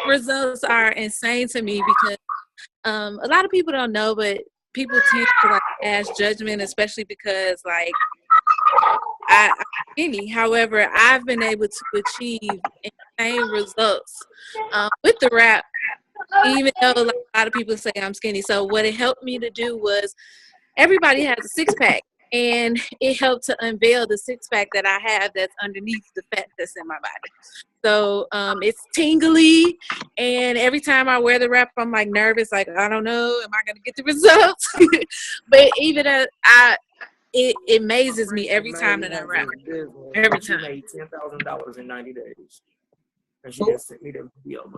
results are insane to me because a lot of people don't know, but people tend to like pass judgment, especially because like I'm skinny. However, I've been able to achieve insane results with the rap, even though like, a lot of people say I'm skinny. So what it helped me to do was everybody has a six pack. And it helped to unveil the six pack that I have that's underneath the fat that's in my body. So it's tingly, and every time I wear the wrap, I'm like nervous. Like I don't know, am I gonna get the results? But even it amazes me every time that I wrap. Every She time. made $10,000 in 90 days, and she just sent me the video.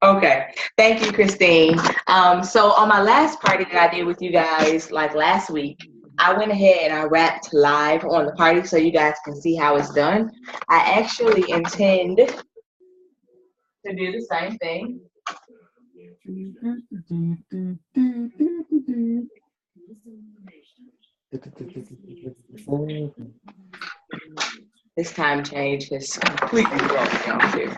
Okay, thank you, Christine. So on my last party that I did with you guys, like last week, I went ahead and I rapped live on the party so you guys can see how it's done. I actually intend to do the same thing. This time change is completely wrong down here.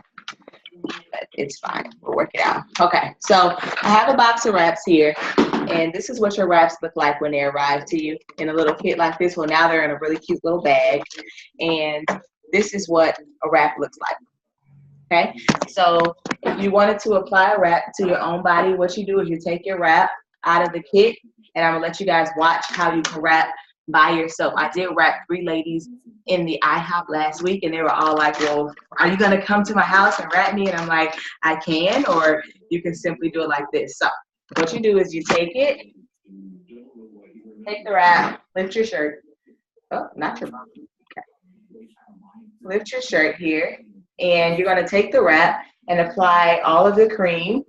But it's fine. We'll work it out. Okay, so I have a box of wraps here, and this is what your wraps look like when they arrive to you in a little kit like this. Well, now they're in a really cute little bag, and this is what a wrap looks like. Okay, so if you wanted to apply a wrap to your own body, what you do is you take your wrap out of the kit, and I'm gonna let you guys watch how you can wrap by yourself. I did wrap 3 ladies in the IHOP last week, and they were all like, well, are you gonna come to my house and wrap me? And I'm like, I can, or you can simply do it like this. So what you do is you take it, take the wrap, lift your shirt. Oh, not your mom. Okay. Lift your shirt here, and you're gonna take the wrap and apply all of the cream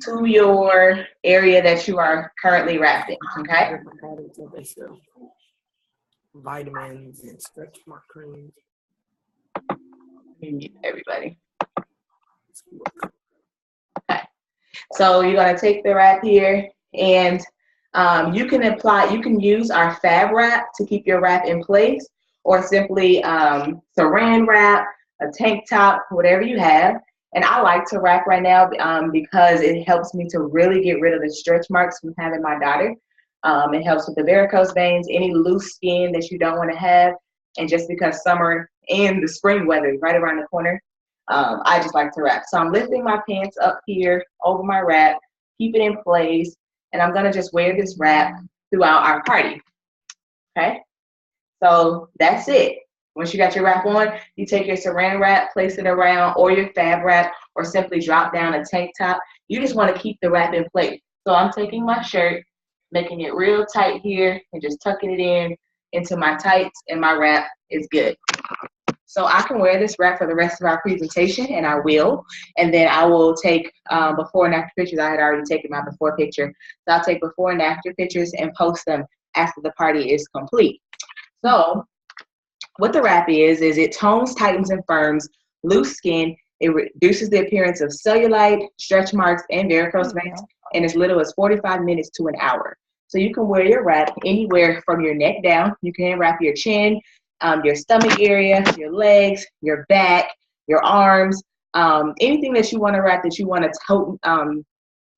to your area that you are currently wrapping, okay? Vitamins and stretch mark creams. Everybody. Okay. So you're gonna take the wrap here, and you can use our fab wrap to keep your wrap in place, or simply saran wrap, a tank top, whatever you have. And I like to wrap right now because it helps me to really get rid of the stretch marks from having my daughter. It helps with the varicose veins, any loose skin that you don't want to have. And just because summer and the spring weather is right around the corner, I just like to wrap. So I'm lifting my pants up here over my wrap, keep it in place, and I'm gonna just wear this wrap throughout our party. Okay? So that's it. Once you got your wrap on, you take your saran wrap, place it around, or your fab wrap, or simply drop down a tank top. You just want to keep the wrap in place. So I'm taking my shirt, making it real tight here, and just tucking it in into my tights, and my wrap is good. So I can wear this wrap for the rest of our presentation, and I will. And then I will take before and after pictures. I had already taken my before picture. So I'll take before and after pictures and post them after the party is complete. So what the wrap is it tones, tightens, and firms loose skin. It reduces the appearance of cellulite, stretch marks, and varicose veins in as little as 45 minutes to an hour. So you can wear your wrap anywhere from your neck down. You can wrap your chin, your stomach area, your legs, your back, your arms, anything that you want to wrap that you want to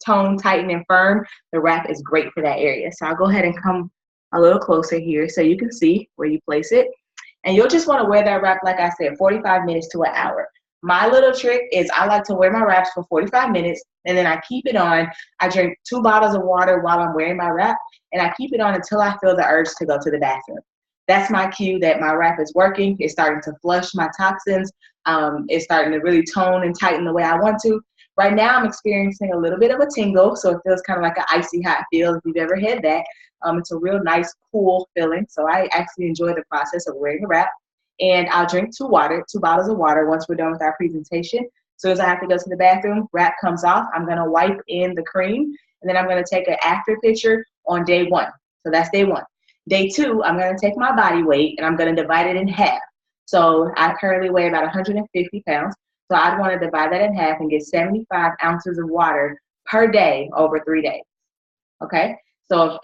tone, tighten, and firm. The wrap is great for that area. So I'll go ahead and come a little closer here so you can see where you place it. And you'll just want to wear that wrap, like I said, 45 minutes to an hour. My little trick is I like to wear my wraps for 45 minutes, and then I keep it on. I drink 2 bottles of water while I'm wearing my wrap, and I keep it on until I feel the urge to go to the bathroom. That's my cue that my wrap is working. It's starting to flush my toxins. It's starting to really tone and tighten the way I want to. Right now, I'm experiencing a little bit of a tingle, so it feels kind of like an icy hot feel if you've ever had that. It's a real nice, cool feeling. So I actually enjoy the process of wearing the wrap. And I'll drink 2 bottles of water once we're done with our presentation. As soon as I have to go to the bathroom, wrap comes off. I'm going to wipe in the cream, and then I'm going to take an after picture on day 1. So that's day 1. Day 2, I'm going to take my body weight, and I'm going to divide it in half. So I currently weigh about 150 pounds. So I'd want to divide that in half and get 75 ounces of water per day over 3 days. Okay? So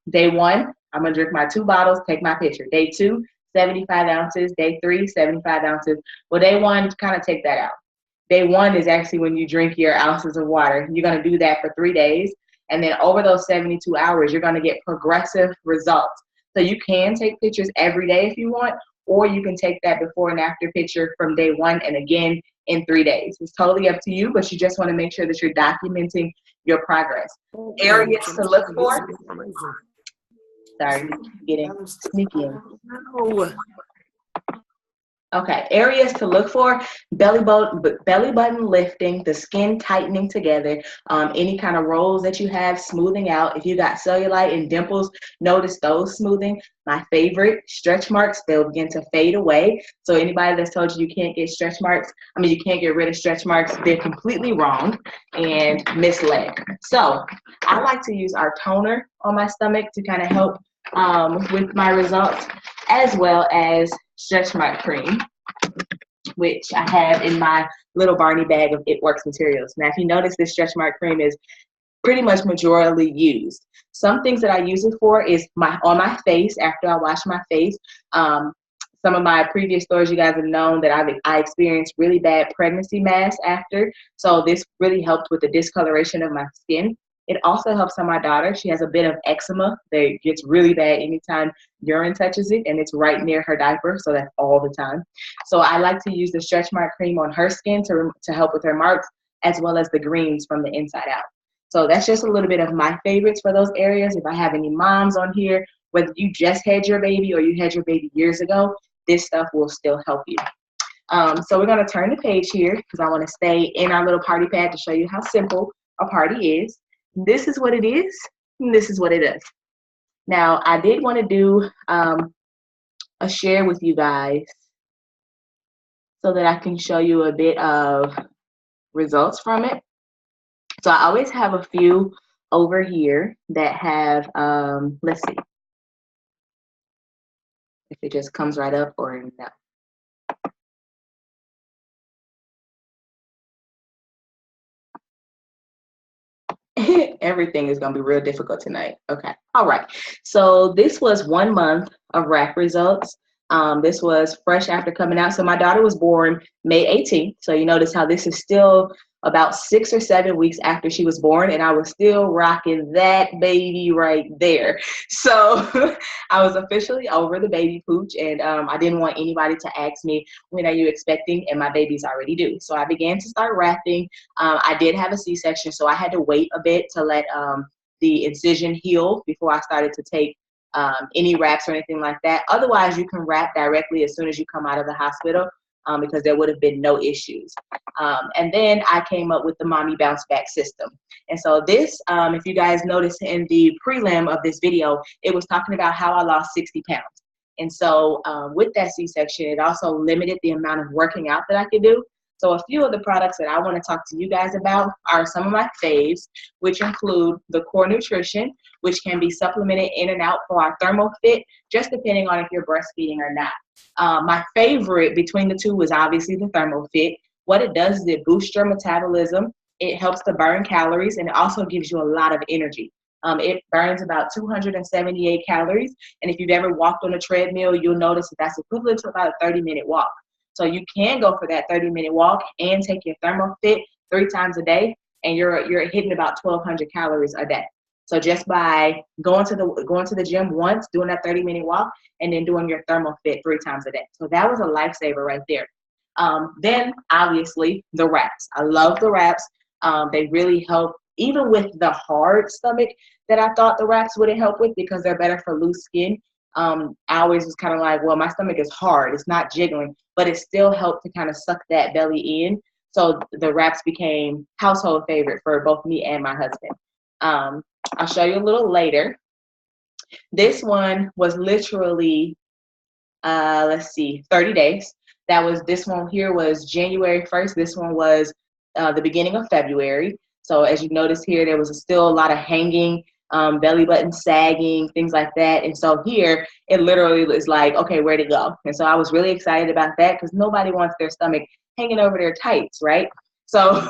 day 1, I'm going to drink my 2 bottles, take my picture. Day 2, 75 ounces. Day 3, 75 ounces. Well, day 1, kind of take that out. Day 1 is actually when you drink your ounces of water. You're going to do that for 3 days. And then over those 72 hours, you're going to get progressive results. So you can take pictures every day if you want, or you can take that before and after picture from day 1 and again in 3 days. It's totally up to you, but you just want to make sure that you're documenting your progress. Areas to look for. Sorry, getting sneaky in. Okay, areas to look for: belly button lifting, the skin tightening together, any kind of rolls that you have smoothing out. If you got cellulite and dimples, notice those smoothing. My favorite, stretch marks, they'll begin to fade away. So anybody that's told you can't get stretch marks, you can't get rid of stretch marks, they're completely wrong and misled. So I like to use our toner on my stomach to kind of help with my results, as well as stretch mark cream, which I have in my little Barney bag of It Works materials. Now, if you notice, this stretch mark cream is pretty much majorly used. Some things that I use it for is on my face after I wash my face. Some of my previous stories, you guys have known that I experienced really bad pregnancy mass after. So this really helped with the discoloration of my skin. It also helps on my daughter. She has a bit of eczema that gets really bad anytime urine touches it, and it's right near her diaper, so that's all the time. So I like to use the stretch mark cream on her skin to help with her marks, as well as the greens from the inside out. So that's just a little bit of my favorites for those areas. If I have any moms on here, whether you just had your baby or you had your baby years ago, this stuff will still help you. So we're going to turn the page here because I want to stay in our little party pad to show you how simple a party is. This is what it is, and this is what it is. Now, I did want to do a share with you guys so that I can show you a bit of results from it. So I always have a few over here that have, let's see if it just comes right up or no. Everything is going to be real difficult tonight. Okay. All right. So this was 1 month of RAP results. This was fresh after coming out. So my daughter was born May 18th. So you notice how this is still about 6 or 7 weeks after she was born, and I was still rocking that baby right there. So I was officially over the baby pooch, and I didn't want anybody to ask me, when are you expecting? And my baby's already due. So I began to start wrapping. I did have a C-section, so I had to wait a bit to let the incision heal before I started to take any wraps or anything like that. Otherwise, you can wrap directly as soon as you come out of the hospital. Because there would have been no issues. And then I came up with the Mommy Bounce Back system. And so this, if you guys notice in the prelim of this video, it was talking about how I lost 60 pounds. And so with that C-section, it also limited the amount of working out that I could do. So a few of the products that I want to talk to you guys about are some of my faves, which include the Core Nutrition, which can be supplemented in and out for our Thermal Fit, just depending on if you're breastfeeding or not. My favorite between the two is obviously the Thermal Fit. What it does is it boosts your metabolism, it helps to burn calories, and it also gives you a lot of energy. It burns about 278 calories, and if you've ever walked on a treadmill, you'll notice that that's equivalent to about a 30-minute walk. So you can go for that 30-minute walk and take your Thermal Fit 3 times a day, and you're hitting about 1,200 calories a day. So just by going to the gym once, doing that 30-minute walk, and then doing your Thermal Fit 3 times a day. So that was a lifesaver right there. Then obviously the wraps. I love the wraps. They really help, even with the hard stomach that I thought the wraps wouldn't help with because they're better for loose skin. I always was kind of like, well, my stomach is hard. It's not jiggling, but it still helped to kind of suck that belly in. So the wraps became household favorite for both me and my husband. I'll show you a little later. This one was literally, 30 days. This one here was January 1st. This one was the beginning of February. So as you notice here, there was still a lot of hanging, belly button sagging, things like that. And so here, it literally is like, okay, where'd it go? And so I was really excited about that because nobody wants their stomach hanging over their tights, right? So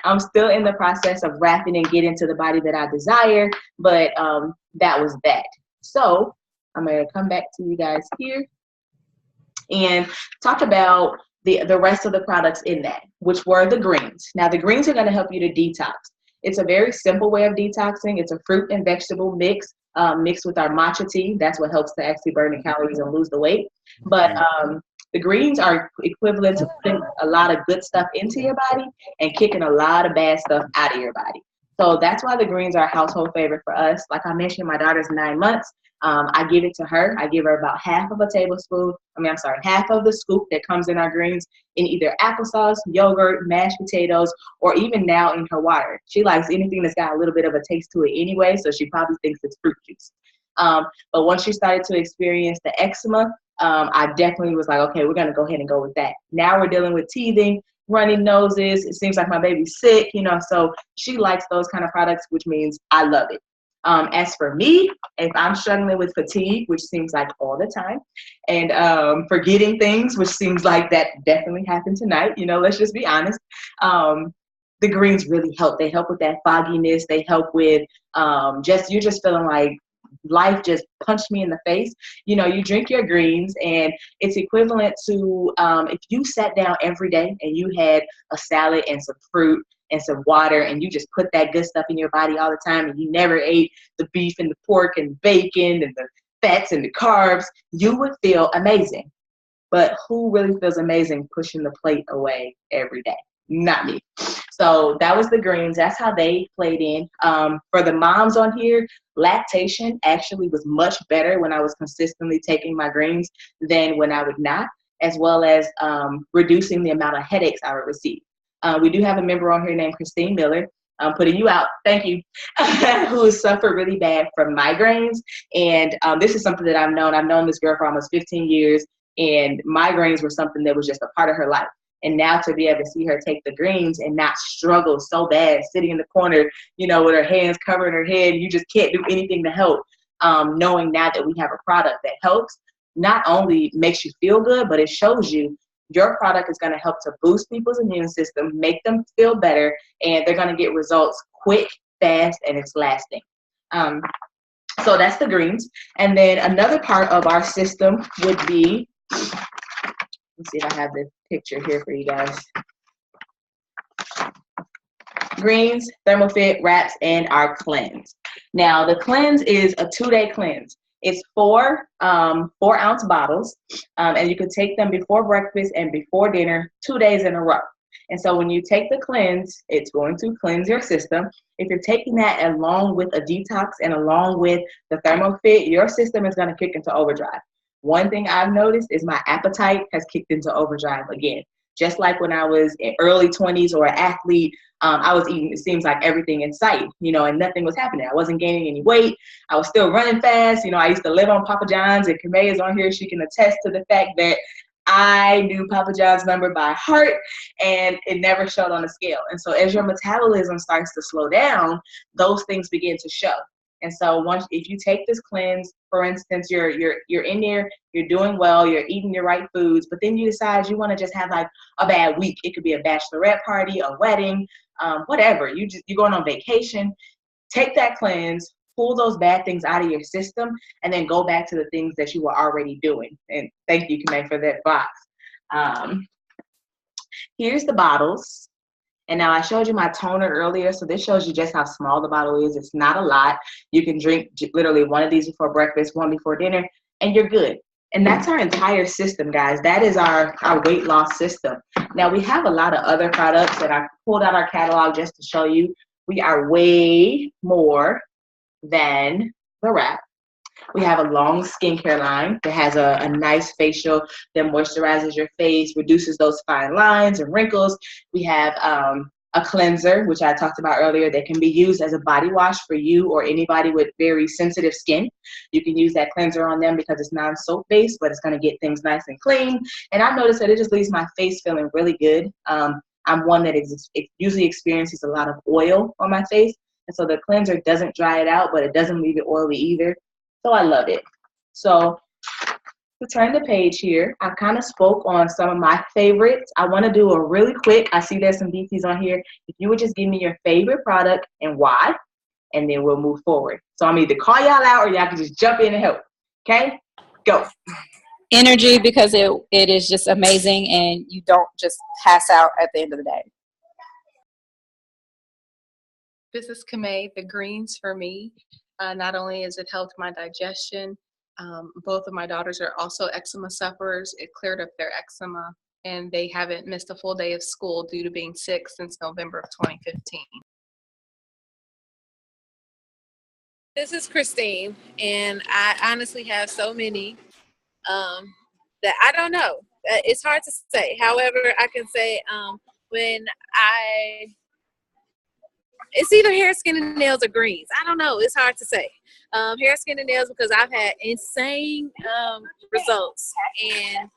I'm still in the process of wrapping and getting to the body that I desire, but that was that. So I'm going to come back to you guys here. and talk about the rest of the products in that, which were the greens. Now, the greens are going to help you to detox. It's a very simple way of detoxing. It's a fruit and vegetable mix mixed with our matcha tea. That's what helps to actually burn the calories and lose the weight. But the greens are equivalent to putting a lot of good stuff into your body and kicking a lot of bad stuff out of your body. So that's why the greens are a household favorite for us. Like I mentioned, my daughter's 9 months. I give it to her. I give her about half of the scoop that comes in our greens in either applesauce, yogurt, mashed potatoes, or even now in her water. She likes anything that's got a little bit of a taste to it anyway, so she probably thinks it's fruit juice. But once she started to experience the eczema, I definitely was like, okay, we're going to go ahead and go with that. Now we're dealing with teething, running noses. It seems like my baby's sick, so she likes those kind of products, which means I love it. As for me, if I'm struggling with fatigue, which seems like all the time, and forgetting things, which seems like that definitely happened tonight, let's just be honest, the greens really help. They help with that fogginess. They help with you're just feeling like life just punched me in the face. You drink your greens, and it's equivalent to if you sat down every day and you had a salad and some fruit and some water, and you just put that good stuff in your body all the time, and you never ate the beef and the pork and bacon and the fats and the carbs, you would feel amazing. But who really feels amazing pushing the plate away every day? Not me. So that was the greens. That's how they played in. For the moms on here, lactation actually was much better when I was consistently taking my greens than when I would not, as well as reducing the amount of headaches I would receive. We do have a member on here named Christine Miller. I'm putting you out. Thank you. Who has suffered really bad from migraines. And this is something that I've known. I've known this girl for almost 15 years, and migraines were something that was just a part of her life. And now to be able to see her take the greens and not struggle so bad, sitting in the corner, with her hands covering her head, you just can't do anything to help. Knowing now that we have a product that helps, not only makes you feel good, but it shows you your product is going to help to boost people's immune system, make them feel better, and they're going to get results quick, fast, and it's lasting. So that's the greens. And then another part of our system would be, let's see if I have the picture here for you guys. Greens, ThermoFit, wraps, and our cleanse. Now, the cleanse is a 2-day cleanse. It's 4-ounce bottles, and you can take them before breakfast and before dinner 2 days in a row. And so when you take the cleanse, it's going to cleanse your system. If you're taking that along with a detox and along with the ThermoFit, your system is going to kick into overdrive. One thing I've noticed is my appetite has kicked into overdrive again. Just like when I was in early 20s or an athlete, I was eating, it seems like, everything in sight, and nothing was happening. I wasn't gaining any weight. I was still running fast. I used to live on Papa John's, and Kamei is on here. She can attest to the fact that I knew Papa John's number by heart, and it never showed on the scale. And so as your metabolism starts to slow down, those things begin to show. And so if you take this cleanse, for instance, you're in there, you're doing well, you're eating your right foods, but then you decide you want to just have like a bad week. It could be a bachelorette party, a wedding, whatever. You're going on vacation. Take that cleanse, pull those bad things out of your system, and then go back to the things that you were already doing. And thank you, Kamei, for that box. Here's the bottles. And now I showed you my toner earlier, so this shows you just how small the bottle is. It's not a lot. You can drink literally one of these before breakfast, one before dinner, and you're good. And that's our entire system, guys. That is our weight loss system. Now, we have a lot of other products that I pulled out our catalog just to show you. We are way more than the wrap. We have a long skincare line that has a nice facial that moisturizes your face, reduces those fine lines and wrinkles. We have a cleanser, which I talked about earlier, that can be used as a body wash for you or anybody with very sensitive skin. You can use that cleanser on them because it's non-soap based, but it's going to get things nice and clean. And I've noticed that it just leaves my face feeling really good. I'm one that usually experiences a lot of oil on my face. And so the cleanser doesn't dry it out, but it doesn't leave it oily either. So I love it. So to turn the page here, I kind of spoke on some of my favorites. I want to do a really quick, I see there's some DTs on here. If you would just give me your favorite product and why, and then we'll move forward. So I'm either call y'all out or y'all can just jump in and help. Okay? Go. energy because it is just amazing, and you don't just pass out at the end of the day. This is Kamei. The greens for me, not only has it helped my digestion, both of my daughters are also eczema sufferers. It cleared up their eczema, and they haven't missed a full day of school due to being sick since November of 2015. This is Christine, and I honestly have so many that I don't know. It's hard to say. However, I can say when it's either hair, skin, and nails or greens. I don't know. It's hard to say. Hair, skin, and nails because I've had insane results. And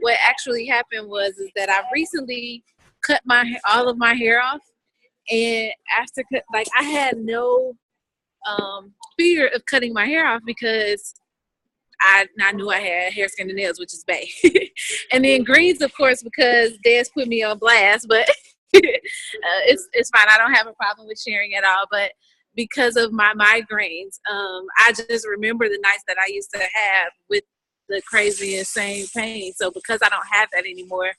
what actually happened was that I recently cut all of my hair off, and after I had no fear of cutting my hair off because I knew I had hair, skin, and nails, which is bad. And then greens, of course, because Des put me on blast, but it's fine. I don't have a problem with sharing at all. But because of my migraines, I just remember the nights that I used to have with the crazy, insane pain. So because I don't have that anymore,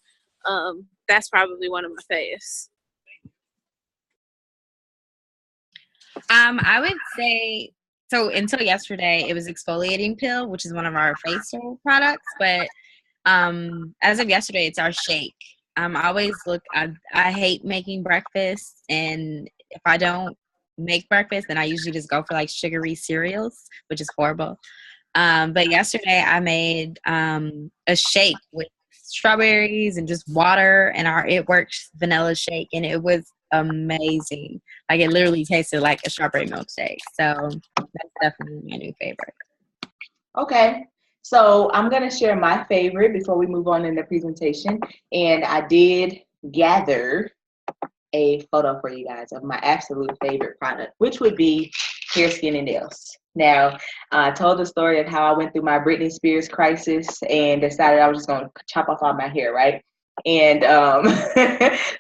that's probably one of my faves. I would say, so until yesterday, it was exfoliating pill, which is one of our facial products. But as of yesterday, it's our shake. I hate making breakfast. And if I don't make breakfast, then I usually just go for like sugary cereals, which is horrible. But yesterday I made a shake with strawberries and just water, and It Works vanilla shake, and it was amazing. Like it literally tasted like a strawberry milkshake. So that's definitely my new favorite. Okay, so I'm gonna share my favorite before we move on in the presentation, and I did gather a photo for you guys of my absolute favorite product, which would be hair, skin, and nails. Now, I told the story of how I went through my Britney Spears crisis and decided I was just gonna chop off all my hair, right? And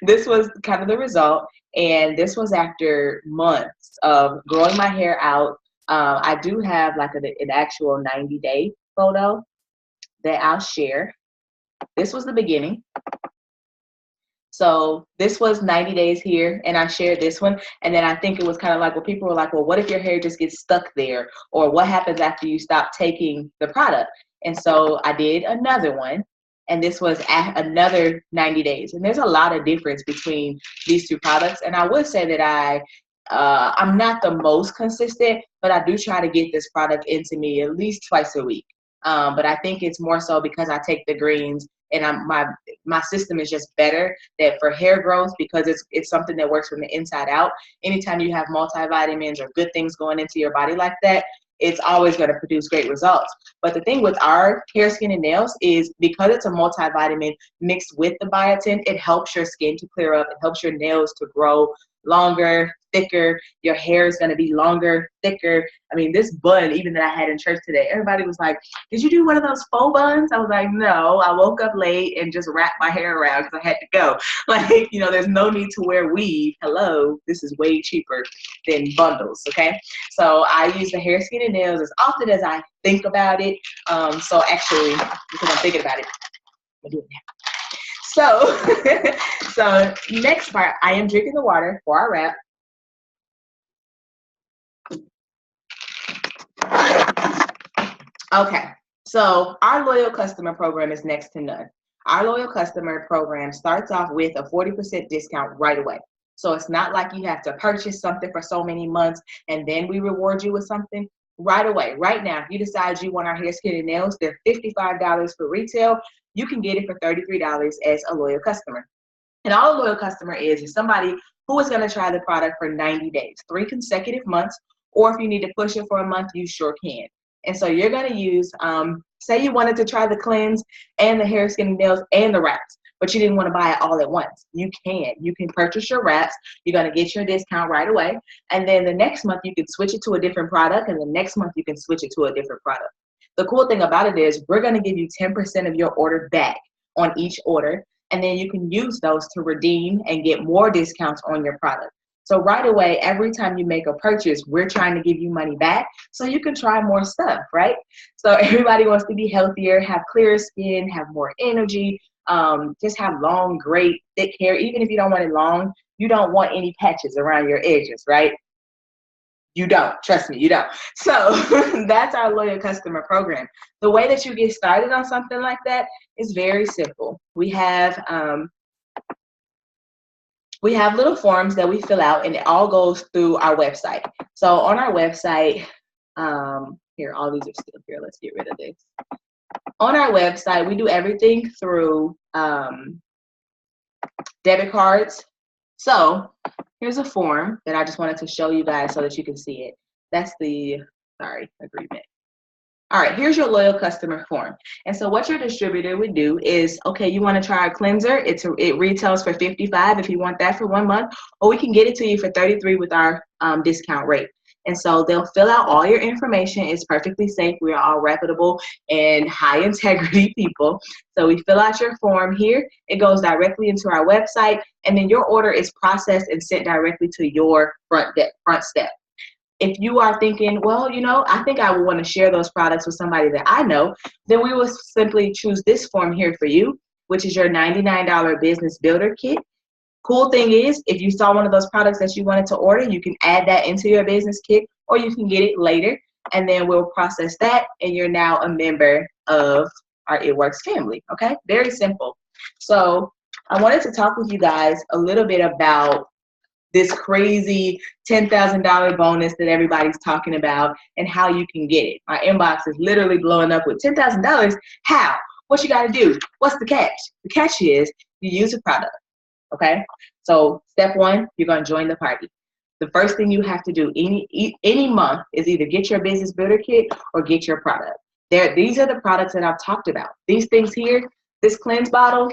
this was kind of the result. And this was after months of growing my hair out. I do have like an actual 90-day photo that I'll share. This was the beginning. So this was 90 days here, and I shared this one. And then I think it was kind of like, well, people were like, well, what if your hair just gets stuck there? Or what happens after you stop taking the product? And so I did another one, and this was another 90 days. And there's a lot of difference between these two products. And I would say that I'm not the most consistent, but I do try to get this product into me at least twice a week. But I think it's more so because I take the greens, and my system is just better that for hair growth, because it's something that works from the inside out. Anytime you have multivitamins or good things going into your body like that, it's always going to produce great results. But the thing with our hair, skin, and nails is because it's a multivitamin mixed with the biotin, it helps your skin to clear up. It helps your nails to grow longer, thicker. Your hair is going to be longer, thicker. I mean, this bun, even that I had in church today, everybody was like, did you do one of those faux buns? I was like, no, I woke up late and just wrapped my hair around because I had to go. Like, there's no need to wear weave. Hello, this is way cheaper than bundles, okay? So I use the hair, skin, and nails as often as I think about it. So actually, because I'm thinking about it, I'm doing it now. So next part, I am drinking the water for our wrap. Okay, so our loyal customer program is next to none. Our loyal customer program starts off with a 40% discount right away. So it's not like you have to purchase something for so many months and then we reward you with something right away. Right now, if you decide you want our hair, skin, and nails, they're $55 for retail. You can get it for $33 as a loyal customer. And all a loyal customer is somebody who is going to try the product for 90 days, 3 consecutive months, or if you need to push it for a month, you sure can. And so you're going to use, say you wanted to try the cleanse and the hair, skin, and nails and the wraps, but you didn't want to buy it all at once. You can. You can purchase your wraps. You're going to get your discount right away. And then the next month, you can switch it to a different product. And the next month, you can switch it to a different product. The cool thing about it is we're going to give you 10% of your order back on each order. And then you can use those to redeem and get more discounts on your product. So right away, every time you make a purchase, we're trying to give you money back so you can try more stuff, right? So everybody wants to be healthier, have clearer skin, have more energy, just have long, great, thick hair. Even if you don't want it long, you don't want any patches around your edges, right? You don't. Trust me, you don't. So that's our loyal customer program. The way that you get started on something like that is very simple. We have little forms that we fill out, and it all goes through our website. So on our website, here, all these are still here. Let's get rid of this. On our website, we do everything through debit cards. So here's a form that I just wanted to show you guys so that you can see it. That's the, agreement. All right, here's your loyal customer form. And so what your distributor would do is, okay, you want to try our cleanser. It retails for $55 if you want that for 1 month, or we can get it to you for $33 with our discount rate. And so they'll fill out all your information. It's perfectly safe. We are all reputable and high integrity people. So we fill out your form here. It goes directly into our website, and then your order is processed and sent directly to your front step. If you are thinking, well, I think I would want to share those products with somebody that I know, then we will simply choose this form here for you, which is your $99 business builder kit. Cool thing is, if you saw one of those products that you wanted to order, you can add that into your business kit, or you can get it later, and then we'll process that, and you're now a member of our It Works family, okay? Very simple. So I wanted to talk with you guys a little bit about this crazy $10,000 bonus that everybody's talking about and how you can get it. My inbox is literally blowing up with $10,000. How? What you got to do? What's the catch? The catch is you use a product. Okay, so step one, you're going to join the party. The first thing you have to do any month is either get your business builder kit or get your product. These are the products that I've talked about. These things here, this cleanse bottle,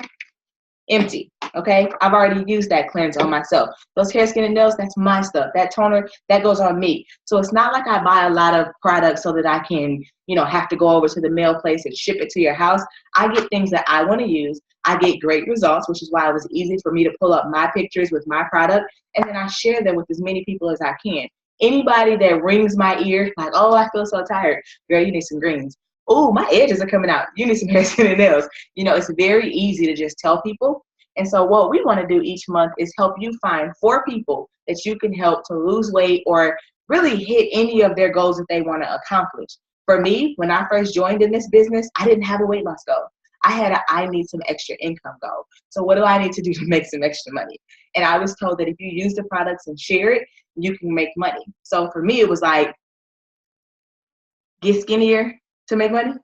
empty. Okay, I've already used that cleanse on myself. Those hair, skin, and nails, that's my stuff. That toner, that goes on me. So it's not like I buy a lot of products so that I can, have to go over to the mail place and ship it to your house. I get things that I want to use. I get great results, which is why it was easy for me to pull up my pictures with my product, and then I share them with as many people as I can. Anybody that rings my ear, like, oh, I feel so tired. Girl, you need some greens. Oh, my edges are coming out. You need some hair, skin, and nails. It's very easy to just tell people. And so what we want to do each month is help you find 4 people that you can help to lose weight or really hit any of their goals that they want to accomplish. For me, when I first joined in this business, I didn't have a weight loss goal. I need some extra income goal. So what do I need to do to make some extra money? And I was told that if you use the products and share it, you can make money. So for me, it was like, get skinnier to make money?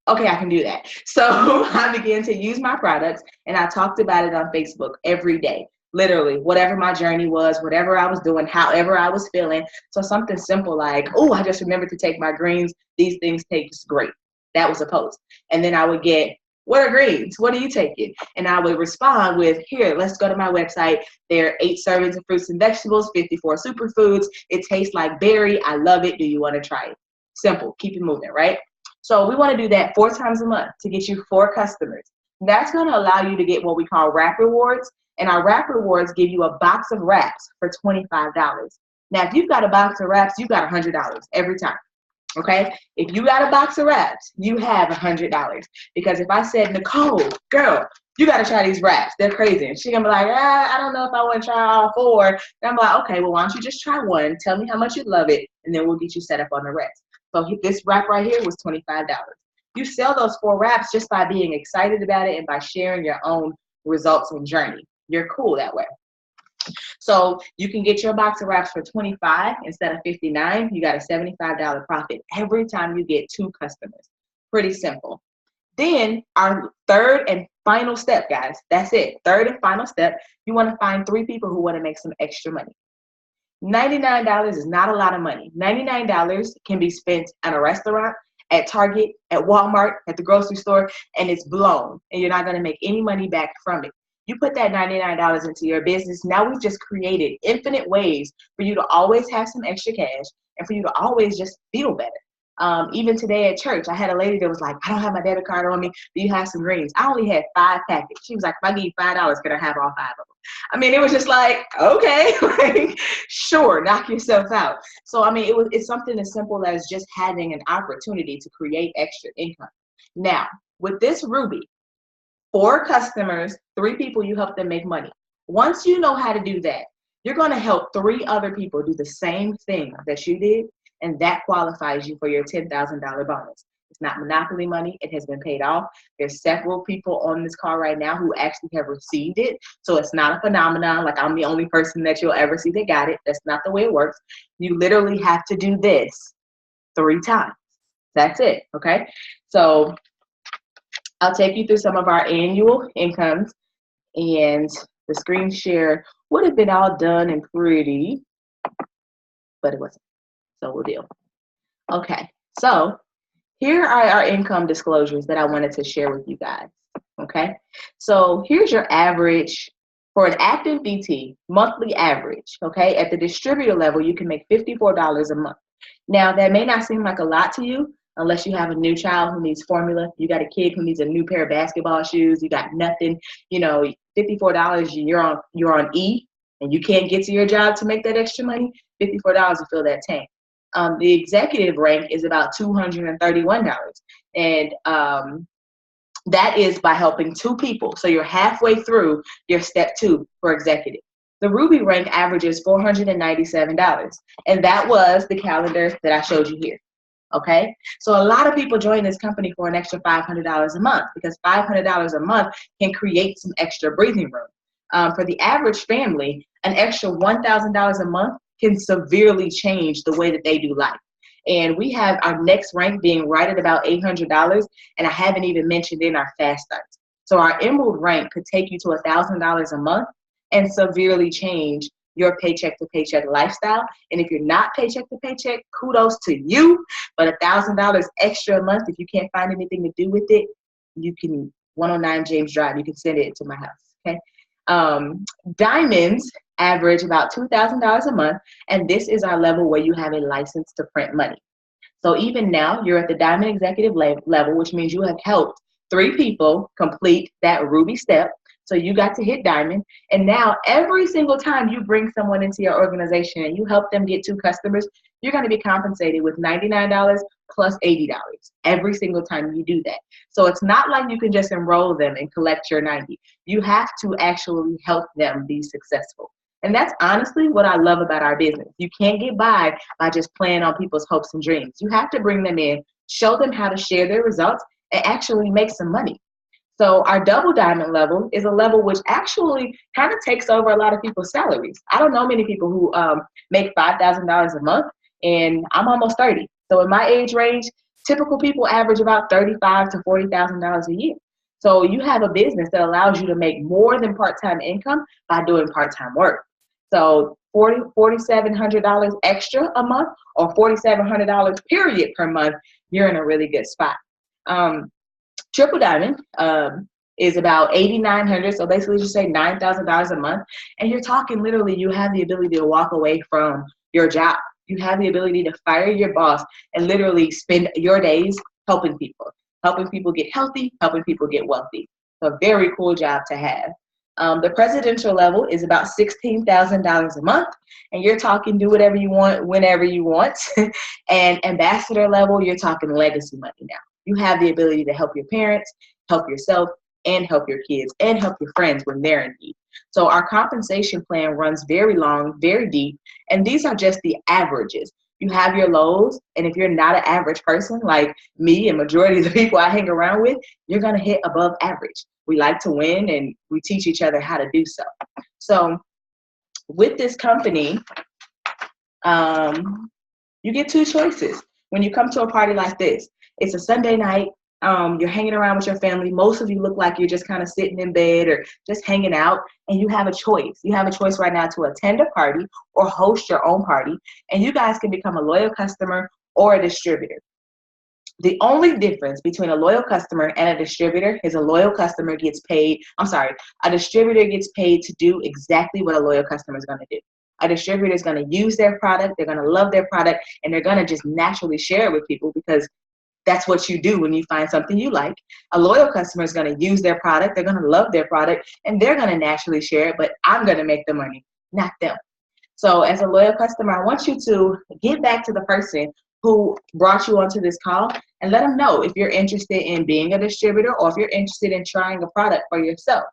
Okay, I can do that. So I began to use my products, and I talked about it on Facebook every day. Literally, whatever my journey was, whatever I was doing, however I was feeling. So something simple like, oh, I just remembered to take my greens. These things taste great. That was a post. And then I would get, what are greens? What are you taking? And I would respond with, here, let's go to my website. There are 8 servings of fruits and vegetables, 54 superfoods. It tastes like berry. I love it. Do you want to try it? Simple. Keep it moving, right? So we want to do that 4 times a month to get you 4 customers. That's going to allow you to get what we call wrap rewards. And our wrap rewards give you a box of wraps for $25. Now, if you've got a box of wraps, you got $100 every time. Okay? If you got a box of wraps, you have $100. Because if I said, Nicole, girl, you got to try these wraps. They're crazy. And she's going to be like, I don't know if I want to try all 4. And I'm like, okay, well, why don't you just try one? Tell me how much you love it, and then we'll get you set up on the rest. So this wrap right here was $25. You sell those 4 wraps just by being excited about it and by sharing your own results and journey. You're cool that way. So you can get your box of wraps for $25 instead of $59. You got a $75 profit every time you get 2 customers. Pretty simple. Then our third and final step, guys. That's it. Third and final step. You want to find 3 people who want to make some extra money. $99 is not a lot of money. $99 can be spent at a restaurant, at Target, at Walmart, at the grocery store, and it's blown. And you're not going to make any money back from it. You put that $99 into your business. Now we've just created infinite ways for you to always have some extra cash and for you to always just feel better. Even today at church, I had a lady that was like, I don't have my debit card on me. Do you have some greens? I only had 5 packets. She was like, if I give you $5, can I have all 5 of them? I mean, it was just like, okay, like, sure, knock yourself out. So, I mean, it's something as simple as just having an opportunity to create extra income. Now, with this Ruby, 4 customers, 3 people, you help them make money. Once you know how to do that, you're going to help 3 other people do the same thing that you did, and that qualifies you for your $10,000 bonus. It's not monopoly money. It has been paid off. There's several people on this call right now who actually have received it. So it's not a phenomenon like I'm the only person that you'll ever see that got it. That's not the way it works. You literally have to do this 3 times. That's it, okay? So I'll take you through some of our annual incomes, and the screen share would have been all done and pretty, but it wasn't. So we'll deal. Okay, so here are our income disclosures that I wanted to share with you guys. Okay, so here's your average for an active DT, monthly average. Okay, at the distributor level, you can make $54 a month. Now, that may not seem like a lot to you unless you have a new child who needs formula. You got a kid who needs a new pair of basketball shoes. You got nothing. You know, $54, you're on E, and you can't get to your job to make that extra money. $54 to fill that tank. The executive rank is about $231, and that is by helping 2 people. So you're halfway through your step 2 for executive. The Ruby rank averages $497, and that was the calendar that I showed you here. Okay, so a lot of people join this company for an extra $500 a month, because $500 a month can create some extra breathing room. For the average family, an extra $1,000 a month can severely change the way that they do life. And we have our next rank being right at about $800, and I haven't even mentioned in our fast starts. So our Emerald rank could take you to $1,000 a month and severely change your paycheck to paycheck lifestyle. And if you're not paycheck to paycheck, kudos to you. But $1,000 extra a month, if you can't find anything to do with it, you can 109 James Drive. You can send it to my house. Okay. Diamonds average about $2,000 a month, and this is our level where you have a license to print money. So even now, you're at the Diamond Executive level, which means you have helped 3 people complete that Ruby step. So you got to hit Diamond, and now every single time you bring someone into your organization and you help them get 2 customers, you're going to be compensated with $99 plus $80 every single time you do that. So it's not like you can just enroll them and collect your $90. You have to actually help them be successful. And that's honestly what I love about our business. You can't get by just playing on people's hopes and dreams. You have to bring them in, show them how to share their results, and actually make some money. So our double diamond level is a level which actually kind of takes over a lot of people's salaries. I don't know many people who make $5,000 a month, and I'm almost 30. So in my age range, typical people average about $35,000 to $40,000 a year. So you have a business that allows you to make more than part-time income by doing part-time work. So $4,700 extra a month, or $4,700 period per month, you're in a really good spot. Triple Diamond is about $8,900, so basically just say $9,000 a month. And you're talking literally, you have the ability to walk away from your job. You have the ability to fire your boss and literally spend your days helping people get healthy, helping people get wealthy. So a very cool job to have. The presidential level is about $16,000 a month, and you're talking do whatever you want, whenever you want. And ambassador level, you're talking legacy money now. You have the ability to help your parents, help yourself, and help your kids, and help your friends when they're in need. So our compensation plan runs very long, very deep, and these are just the averages. You have your lows, and if you're not an average person like me and majority of the people I hang around with, you're going to hit above average. We like to win, and we teach each other how to do so. So with this company, you get 2 choices. When you come to a party like this, it's a Sunday night, you're hanging around with your family. Most of you look like you're just kind of sitting in bed or just hanging out, and you have a choice. You have a choice right now to attend a party or host your own party, and you guys can become a loyal customer or a distributor. The only difference between a loyal customer and a distributor is a distributor gets paid to do exactly what a loyal customer is going to do. A distributor is going to use their product, they're going to love their product, and they're going to just naturally share it with people because that's what you do when you find something you like. A loyal customer is going to use their product, they're going to love their product, and they're going to naturally share it, but I'm going to make the money, not them. So as a loyal customer, I want you to get back to the person who brought you onto this call and let them know if you're interested in being a distributor or if you're interested in trying a product for yourself.